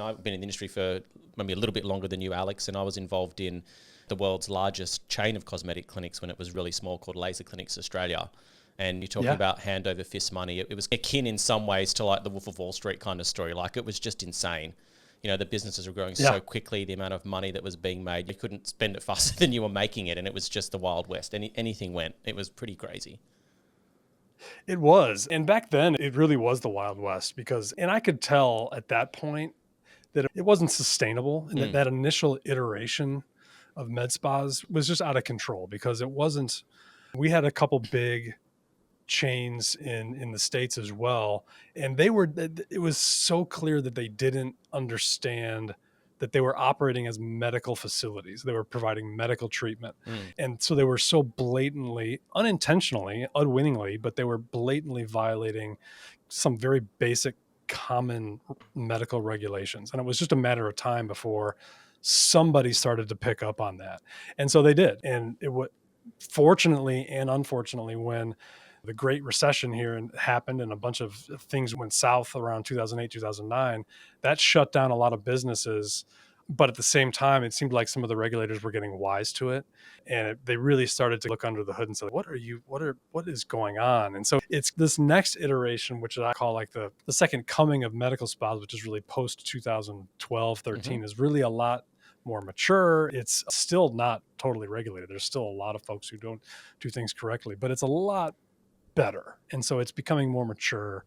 I've been in the industry for maybe a little bit longer than you, Alex, and I was involved in the world's largest chain of cosmetic clinics when it was really small, called Laser Clinics Australia. And you're talking about hand over fist money. It was akin in some ways to like the Wolf of Wall Street kind of story. Like, it was just insane. You know, the businesses were growing so quickly, the amount of money that was being made, you couldn't spend it faster than you were making it. And it was just the Wild West. Anything went. It was pretty crazy. It was. And back then, it really was the Wild West and I could tell at that point that it wasn't sustainable, and that initial iteration of med spas was just out of control because it wasn't. We had a couple big chains in the States as well, and it was so clear that they didn't understand that they were operating as medical facilities. They were providing medical treatment. And so they were so blatantly, unintentionally, unwittingly, but they were blatantly violating some very basic common medical regulations. And it was just a matter of time before somebody started to pick up on that. And so they did. And fortunately and unfortunately, when the Great Recession here happened and a bunch of things went south around 2008, 2009, that shut down a lot of businesses. But at the same time, it seemed like some of the regulators were getting wise to it. And they really started to look under the hood and say, what is going on? And so it's this next iteration, which I call like the second coming of medical spas, which is really post 2012, 13, is really a lot more mature. It's still not totally regulated. There's still a lot of folks who don't do things correctly, but it's a lot better. And so it's becoming more mature,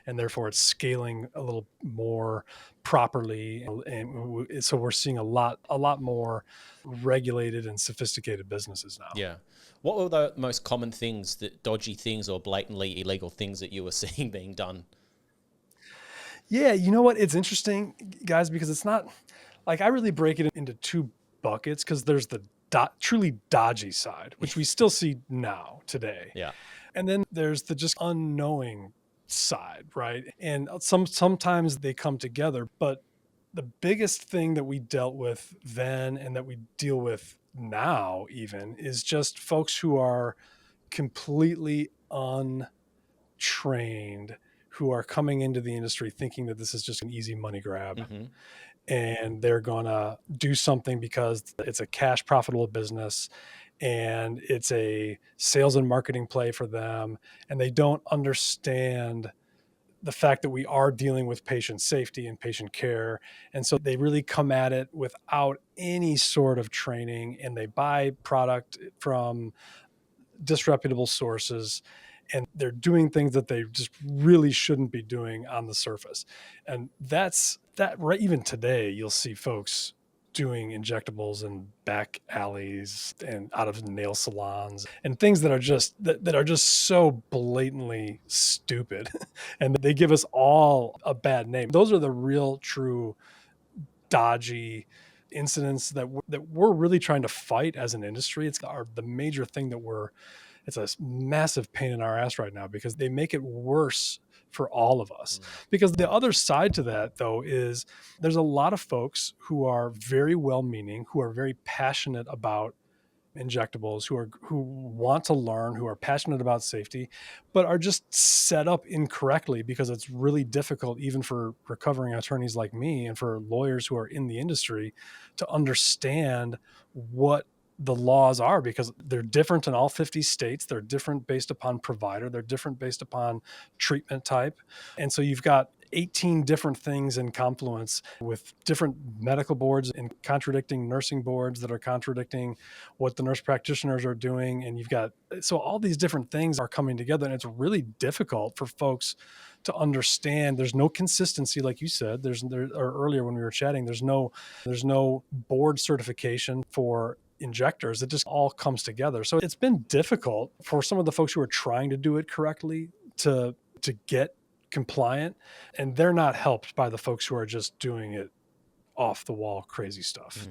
and therefore it's scaling a little more properly. And so we're seeing a lot more regulated and sophisticated businesses now. Yeah. What were the most common things, that dodgy things or blatantly illegal things that you were seeing being done? Yeah. You know what? It's interesting, guys, because it's not like I really break it into two buckets, because there's the truly dodgy side, which we still see now today. Yeah. And then there's the just unknowing side, right? And sometimes they come together, but the biggest thing that we dealt with then and that we deal with now even is just folks who are completely untrained, who are coming into the industry thinking that this is just an easy money grab. And they're going to do something because it's a cash profitable business and it's a sales and marketing play for them. And they don't understand the fact that we are dealing with patient safety and patient care. And so they really come at it without any sort of training, and they buy product from disreputable sources, and they're doing things that they just really shouldn't be doing on the surface. And that right, even today, you'll see folks doing injectables in back alleys and out of nail salons and things that are just so blatantly stupid. And they give us all a bad name. Those are the real true dodgy incidents that we're really trying to fight as an industry. It's the major thing it's a massive pain in our ass right now, because they make it worse for all of us. Because the other side to that, though, is there's a lot of folks who are very well-meaning, who are very passionate about injectables, who want to learn, who are passionate about safety, but are just set up incorrectly, because it's really difficult even for recovering attorneys like me and for lawyers who are in the industry to understand what the laws are, because they're different in all 50 states. They're different based upon provider. They're different based upon treatment type. And so you've got 18 different things in confluence with different medical boards and contradicting nursing boards that are contradicting what the nurse practitioners are doing. And so all these different things are coming together, and it's really difficult for folks to understand. There's no consistency, like you said, or earlier when we were chatting, there's no board certification for injectors. It just all comes together. So it's been difficult for some of the folks who are trying to do it correctly to get compliant, and they're not helped by the folks who are just doing it off the wall crazy stuff.